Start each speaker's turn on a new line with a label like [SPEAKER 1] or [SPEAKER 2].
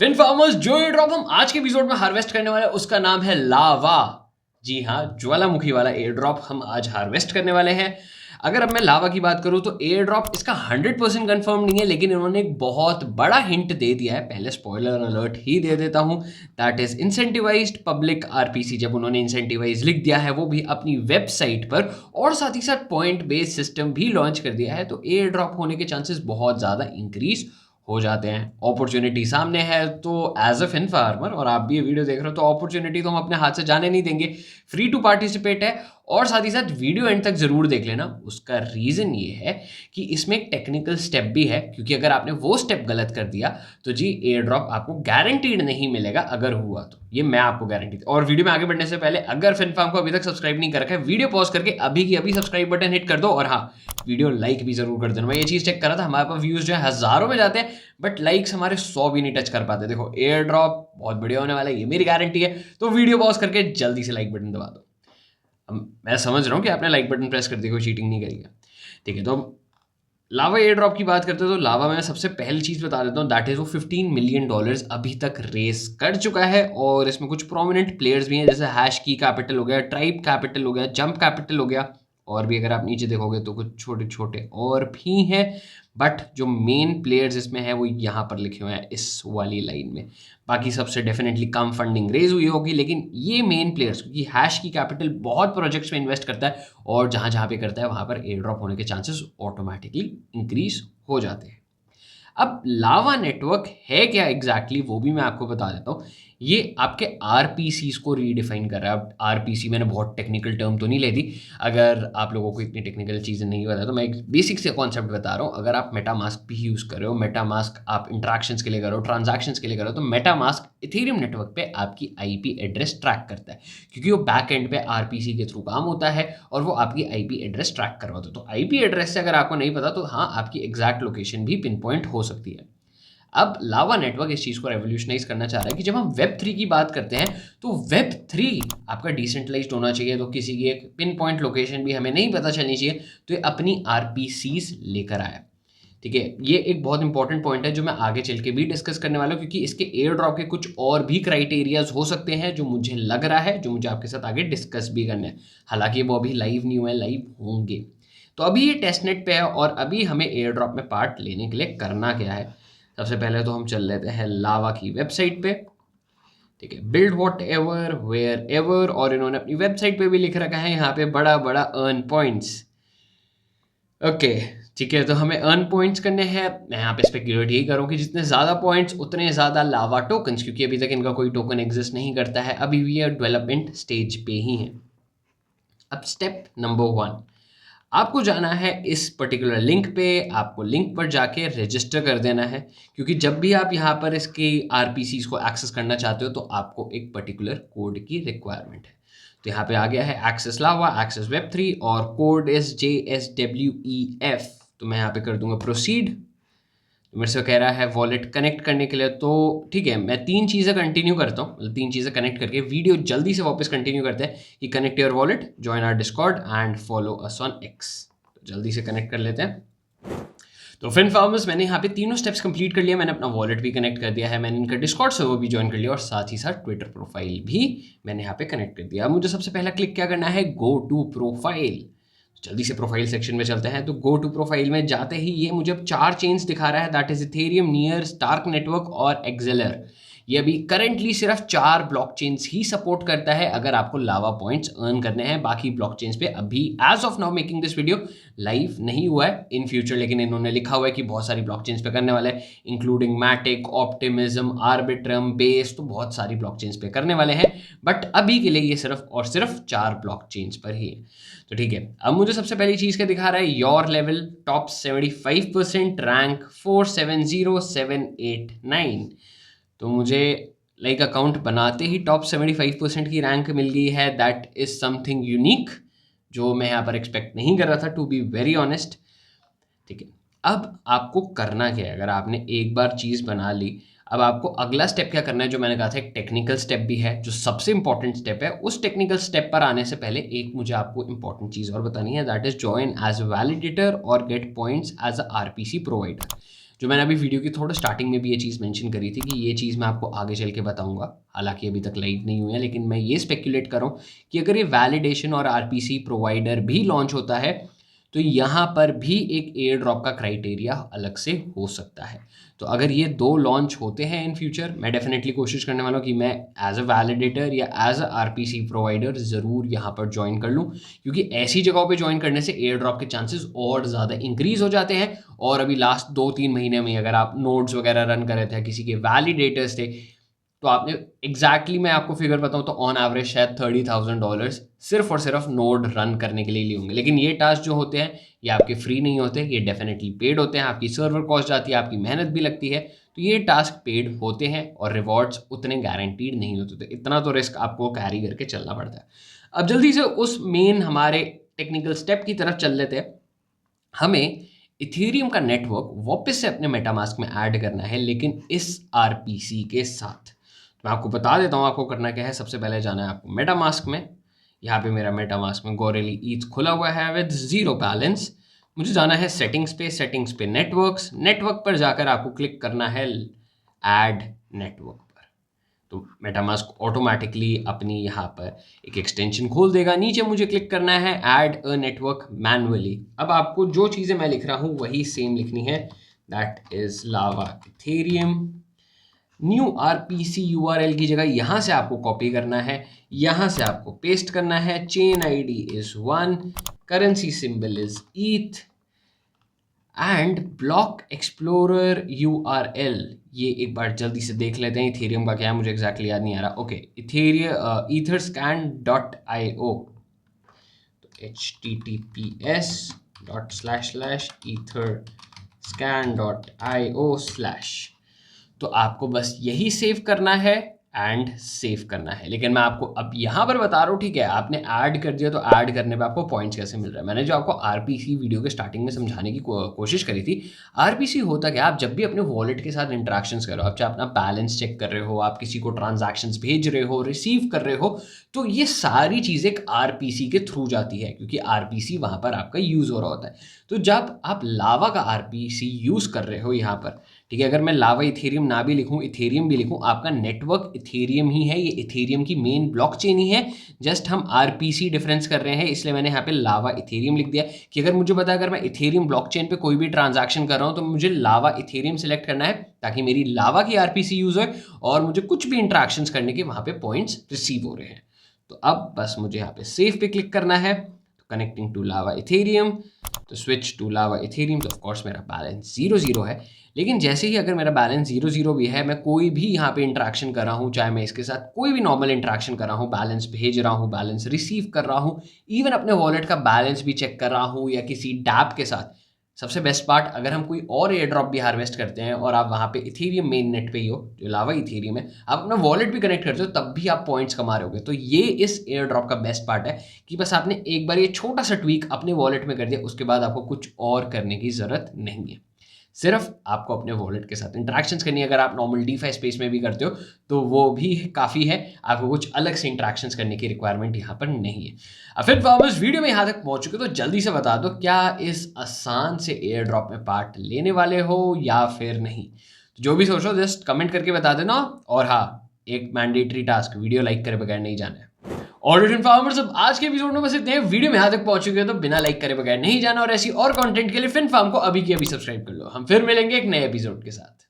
[SPEAKER 1] Fin farmers जो ये drop हम आज के एपिसोड में हार्वेस्ट करने वाले हैं उसका नाम है लावा। जी हाँ, ज्वालामुखी वाला एयर ड्रॉप हम आज हार्वेस्ट करने वाले हैं। अगर अब मैं लावा की बात करूं तो एयर ड्रॉप इसका 100% कंफर्म नहीं है, लेकिन इन्होंने एक बहुत बड़ा हिंट दे दिया है। पहले स्पॉइलर अलर्ट ही दे देता हूं, that is incentivised public RPC. जब उन्होंने इंसेंटिवाइज लिख दिया है वो भी अपनी वेबसाइट पर, और साथ ही साथ पॉइंट बेस्ड सिस्टम भी लॉन्च कर दिया है, तो एयर ड्रॉप होने के चांसेस बहुत ज़्यादा इंक्रीज हो जाते हैं। अपॉर्चुनिटी सामने है, तो एज अ फिन फार्मर और आप भी ये वीडियो देख रहे हो तो अपॉर्चुनिटी तो हम अपने हाथ से जाने नहीं देंगे। फ्री टू पार्टिसिपेट है, और साथ ही साथ वीडियो एंड तक जरूर देख लेना। उसका रीजन ये है कि इसमें एक टेक्निकल स्टेप भी है, क्योंकि अगर आपने वो स्टेप गलत कर दिया तो जी एयर ड्रॉप आपको गारंटीड नहीं मिलेगा। अगर हुआ तो ये मैं आपको गारंटी। और वीडियो में आगे बढ़ने से पहले अगर फिन फार्म को अभी तक सब्सक्राइब नहीं कर रखा है, वीडियो पॉज करके अभी की अभी सब्सक्राइब बटन हिट कर दो, और हाँ, वीडियो लाइक भी जरूर कर देना। मैं ये चीज चेक कर रहा था, हमारे पास व्यूज जो है हजारों में जाते हैं, बट लाइक्स हमारे 100 भी नहीं टच कर पाते। देखो एयर ड्रॉप बहुत बढ़िया होने वाला है, ये मेरी गारंटी है। तो वीडियो पॉज करके जल्दी से लाइक बटन दबा दो। मैं समझ रहा हूँ कि आपने लाइक बटन प्रेस कर दिया, कोई चीटिंग नहीं करेगा, ठीक है। तो लावा एयर ड्रॉप की बात करते हैं तो लावा में सबसे पहली चीज़ बता देता हूँ, दैट इज वो $15 मिलियन अभी तक रेस कर चुका है। और इसमें कुछ प्रोमिनेंट प्लेयर्स भी हैं, जैसे हैश की कैपिटल हो गया, ट्राइब कैपिटल हो गया, जंप कैपिटल हो गया, और भी अगर आप नीचे देखोगे तो कुछ छोटे छोटे और भी हैं। बट जो मेन प्लेयर्स इसमें है वो यहाँ पर लिखे हुए हैं इस वाली लाइन में। बाकी सबसे डेफिनेटली कम फंडिंग रेज हुई होगी, लेकिन ये मेन प्लेयर्स, क्योंकि हैश की कैपिटल बहुत प्रोजेक्ट्स में इन्वेस्ट करता है, और जहाँ जहाँ पे करता है वहाँ पर एयर ड्रॉप होने के चांसेस ऑटोमेटिकली इंक्रीज हो जाते हैं। अब लावा नेटवर्क है क्या एग्जैक्टली वो भी मैं आपको बता देता हूँ। ये आपके आरपीसीज को रीडिफाइन कर रहा है। अब आरपीसी मैंने बहुत टेक्निकल टर्म तो नहीं ले दी, अगर आप लोगों को इतनी टेक्निकल चीज़ें नहीं पता तो मैं एक बेसिक से कॉन्सेप्ट बता रहा हूँ। अगर आप मेटामास्क भी यूज़ कर रहे हो, मेटामास्क आप इंट्रैक्शंस के लिए कर रहे हो, ट्रांजैक्शंस के लिए कर रहे हो, तो मेटामास्क इथेरियम नेटवर्क पे आपकी आईपी एड्रेस ट्रैक करता है, क्योंकि वो बैक एंड पे आरपीसी के थ्रू काम होता है और वो आपकी आईपी एड्रेस ट्रैक करवाता है। तो आईपी एड्रेस से अगर आपको नहीं पता तो हाँ, आपकी एग्जैक्ट लोकेशन भी पिन पॉइंट हो सकती है। अब लावा नेटवर्क इस चीज़ को रेवोल्यूशनाइज करना चाह रहा है कि जब हम वेब 3 की बात करते हैं तो वेब 3 आपका डिसेंट्रलाइज्ड होना चाहिए, तो किसी की एक पिन पॉइंट लोकेशन भी हमें नहीं पता चलनी चाहिए। तो ये अपनी आरपीसीज लेकर आया, ठीक है। ये एक बहुत इंपॉर्टेंट पॉइंट है जो मैं आगे चल के भी डिस्कस करने वाला हूँ, क्योंकि इसके एयर ड्रॉप के कुछ और भी क्राइटेरियाज हो सकते हैं जो मुझे लग रहा है, जो मुझे आपके साथ आगे डिस्कस भी करने हैं। हालांकि वो अभी लाइव नहीं हुए, लाइव होंगे। तो अभी ये टेस्टनेट पे है, और अभी हमें एयर ड्रॉप में पार्ट लेने के लिए करना क्या है। सबसे पहले तो हम चल लेते हैं लावा की वेबसाइट पे, ठीक है। Build whatever wherever, और इन्होंने अपनी वेबसाइट पे भी लिख रखा है यहाँ पे बड़ा बड़ा अर्न पॉइंट्स। ओके, ठीक है। तो हमें अर्न पॉइंट्स करने हैं। मैं यहाँ पे स्पेक्युलेट यही करूँ कि जितने ज़्यादा पॉइंट्स उतने ज़्यादा लावा टोकन्स, क्योंकि अभी तक इनका कोई टोकन एग्जिस्ट नहीं करता है, अभी भी ये डेवलपमेंट स्टेज पे ही है। अब स्टेप नंबर 1, आपको जाना है इस पर्टिकुलर लिंक पे। आपको लिंक पर जाके रजिस्टर कर देना है, क्योंकि जब भी आप यहाँ पर इसके आरपीसीज को एक्सेस करना चाहते हो तो आपको एक पर्टिकुलर कोड की रिक्वायरमेंट है। तो यहाँ पे आ गया है एक्सेस लावा, एक्सेस वेब 3, और कोड इज JSWEF। तो मैं यहाँ पे कर दूंगा प्रोसीड। तो मेरे से कह रहा है वॉलेट कनेक्ट करने के लिए, तो ठीक है, मैं 3 चीज़ें कंटिन्यू करता हूँ, मतलब 3 चीज़ें कनेक्ट करके वीडियो जल्दी से वापस कंटिन्यू करते हैं कि connect your wallet, join our Discord and follow us on X. तो जल्दी से कनेक्ट कर लेते हैं। तो फिन फार्मर्स, मैंने यहाँ पे तीनों स्टेप्स कंप्लीट कर लिया। मैंने अपना वॉलेट भी कनेक्ट कर दिया है, मैंने इनका डिस्कॉर्ड सर्वर भी ज्वाइन कर लिया, और साथ ही साथ ट्विटर प्रोफाइल भी मैंने यहाँ पे कनेक्ट कर दिया। अब मुझे सबसे पहला क्लिक क्या करना है, गो टू प्रोफाइल। जल्दी से प्रोफाइल सेक्शन में चलते हैं। तो गो टू प्रोफाइल में जाते ही ये मुझे अब 4 चेन्स दिखा रहा है, that is Ethereum, Near, Stark network और एक्सेलर। ये अभी करंटली सिर्फ 4 ब्लॉकचेन्स ही सपोर्ट करता है अगर आपको लावा पॉइंट्स अर्न करने हैं। बाकी ब्लॉकचेन्स पे अभी as of now making this video live नहीं हुआ है, इन फ्यूचर लेकिन इन्होंने लिखा हुआ है कि बहुत सारी ब्लॉकचेन्स पे करने वाले हैं, including Matic, Optimism, Arbitrum, Base, तो बहुत सारी ब्लॉकचेन्स पे करने वाले हैं। बट अभी के लिए ये सिर्फ और सिर्फ 4 ब्लॉकचेन्स पर ही है। तो ठीक है, अब मुझे सबसे पहली चीज़ क्या दिखा रहा है, योर लेवल टॉप 75%, रैंक 470789। तो मुझे लाइक अकाउंट बनाते ही टॉप 75% की रैंक मिल गई है। दैट इज समथिंग यूनिक जो मैं यहाँ पर एक्सपेक्ट नहीं कर रहा था, टू बी वेरी ऑनेस्ट, ठीक है। अब आपको करना क्या है, अगर आपने एक बार चीज़ बना ली, अब आपको अगला स्टेप क्या करना है, जो मैंने कहा था एक टेक्निकल स्टेप भी है, जो सबसे इंपॉर्टेंट स्टेप है। उस टेक्निकल स्टेप पर आने से पहले एक मुझे आपको इंपॉर्टेंट चीज़ और बतानी है, that is join as a validator और get points as a RPC provider. जो मैंने अभी वीडियो की थोड़ा स्टार्टिंग में भी ये चीज़ मेंशन करी थी कि ये चीज़ मैं आपको आगे चल के बताऊंगा, हालांकि अभी तक लाइव नहीं हुई है, लेकिन मैं ये स्पेक्यूलेट कर रहा हूँ कि अगर ये वैलिडेशन और आरपीसी प्रोवाइडर भी लॉन्च होता है तो यहाँ पर भी एक एयर ड्रॉप का क्राइटेरिया अलग से हो सकता है। तो अगर ये 2 लॉन्च होते हैं इन फ्यूचर, मैं डेफिनेटली कोशिश करने वाला हूँ कि मैं एज अ वैलिडेटर या एज अ आरपीसी प्रोवाइडर ज़रूर यहाँ पर ज्वाइन कर लूँ, क्योंकि ऐसी जगहों पे ज्वाइन करने से एयर ड्रॉप के चांसेस और ज़्यादा इंक्रीज़ हो जाते हैं। और अभी लास्ट 2-3 महीने में अगर आप नोड्स वगैरह रन कर रहे थे, किसी के वैलिडेटर्स थे, तो आपने एग्जैक्टली मैं आपको फिगर बताऊं तो ऑन एवरेज शायद $30,000 सिर्फ और सिर्फ नोड रन करने के लिए लिए होंगे। लेकिन ये टास्क जो होते हैं ये आपके फ्री नहीं होते, ये डेफिनेटली पेड होते हैं, आपकी सर्वर कॉस्ट जाती है, आपकी मेहनत भी लगती है। तो ये टास्क पेड होते हैं और रिवॉर्ड्स उतने गारंटीड नहीं होते, तो इतना तो रिस्क आपको कैरी करके चलना पड़ता है। अब जल्दी से उस मेन हमारे टेक्निकल स्टेप की तरफ चल लेते हैं। हमें इथेरियम का नेटवर्क वापस से अपने मेटामास्क में ऐड करना है, लेकिन इस आरपीसी के साथ। मैं आपको बता देता हूँ आपको करना क्या है। सबसे पहले जाना है आपको मेटामास्क में। यहाँ पे मेरा मेटामास्क में गोरेली ईथ खुला हुआ है विद 0 बैलेंस। मुझे जाना है सेटिंग्स पे नेटवर्क पर जाकर आपको क्लिक करना है ऐड नेटवर्क पर। तो मेटामास्क ऑटोमेटिकली अपनी यहाँ पर एक एक्सटेंशन खोल देगा। नीचे मुझे क्लिक करना है ऐड अ नेटवर्क मैनुअली। अब आपको जो चीज़ें मैं लिख रहा हूँ वही सेम लिखनी है, that is lava Ethereum. New RPC URL की जगह यहाँ से आपको कॉपी करना है, यहाँ से आपको पेस्ट करना है। Chain ID is 1, currency symbol is ETH and block explorer URL. ये एक बार जल्दी से देख लेते हैं इथेरियम का क्या है, मुझे एग्जैक्टली याद नहीं आ रहा। ओके, etherscan.io, तो https://etherscan.io/। तो आपको बस यही सेव करना है एंड सेव करना है। लेकिन मैं आपको अब यहाँ पर बता रहा हूँ, ठीक है, आपने ऐड कर दिया तो ऐड करने पे आपको पॉइंट्स कैसे मिल रहा है। मैंने जो आपको आरपीसी वीडियो के स्टार्टिंग में समझाने की कोशिश करी थी, आरपीसी होता क्या, आप जब भी अपने वॉलेट के साथ इंटरेक्शंस कर रहे हो, आप चाहे अपना बैलेंस चेक कर रहे हो, आप किसी को ट्रांजैक्शंस भेज रहे हो, रिसीव कर रहे हो, तो ये सारी चीज़ें एक आरपीसी के थ्रू जाती है, क्योंकि आरपीसी वहाँ पर आपका यूज़ हो रहा होता है। तो जब आप लावा का आरपीसी यूज़ कर रहे हो यहाँ पर, ठीक है, अगर मैं लावा इथेरियम ना भी लिखूं, इथेरियम भी लिखूं, आपका नेटवर्क इथेरियम ही है, ये इथेरियम की मेन ब्लॉकचेन ही है। जस्ट हम आरपीसी डिफरेंस कर रहे हैं, इसलिए मैंने यहाँ पे लावा इथेरियम लिख दिया कि अगर मुझे पता है अगर मैं इथेरियम ब्लॉकचेन पे कोई भी ट्रांजैक्शन कर रहा हूँ तो मुझे लावा इथेरियम सेलेक्ट करना है, ताकि मेरी लावा की आरपीसी यूज हो और मुझे कुछ भी इंट्रैक्शंस करने के वहाँ पे पॉइंट्स रिसीव हो रहे हैं। तो अब बस मुझे यहाँ पे सेव पे क्लिक करना है। तो कनेक्टिंग टू लावा इथेरियम, तो स्विच टू लावा इथेरियम। तो ऑफकोर्स मेरा बैलेंस 0 है, लेकिन जैसे ही अगर मेरा बैलेंस 0 भी है, मैं कोई भी यहाँ पे इंटरेक्शन कर रहा हूँ, चाहे मैं इसके साथ कोई भी नॉर्मल इंटरेक्शन कर रहा हूँ, बैलेंस भेज रहा हूँ, बैलेंस रिसीव कर रहा हूँ, इवन अपने वॉलेट का बैलेंस भी चेक कर रहा हूँ या किसी डैप के साथ। सबसे बेस्ट पार्ट, अगर हम कोई और एयर ड्रॉप भी हार्वेस्ट करते हैं और आप वहाँ पे इथेरियम मेन नेट पे ही हो, जो लावा इथेरियम है, आप अपना वॉलेट भी कनेक्ट करते हो, तब भी आप पॉइंट्स कमा रहे होगे। तो ये इस एयर ड्रॉप का बेस्ट पार्ट है कि बस आपने एक बार ये छोटा सा ट्वीक अपने वॉलेट में कर दिया, उसके बाद आपको कुछ और करने की ज़रूरत नहीं है। सिर्फ आपको अपने वॉलेट के साथ इंटरेक्शंस करनी है। अगर आप नॉर्मल डीफाई स्पेस में भी करते हो तो वो भी काफ़ी है, आपको कुछ अलग से इंटरेक्शंस करने की रिक्वायरमेंट यहाँ पर नहीं है। अब फिर आप इस वीडियो में यहाँ तक पहुँच चुके तो जल्दी से बता दो, क्या इस आसान से एयर ड्रॉप में पार्ट लेने वाले हो या फिर नहीं। तो जो भी सोचो जस्ट कमेंट करके बता देना। और हाँ, एक मैंडेटरी टास्क, वीडियो लाइक करे बगैर नहीं जाना है। ऑलरेडी इन्फॉर्मर्स, अब आज के एपिसोड में बस इतने हैं। वीडियो में यहाँ तक पहुंच चुके हैं तो बिना लाइक करे बगैर नहीं जाना, और ऐसी और कंटेंट के लिए फिनफार्म को अभी की अभी सब्सक्राइब कर लो। हम फिर मिलेंगे एक नए एपिसोड के साथ।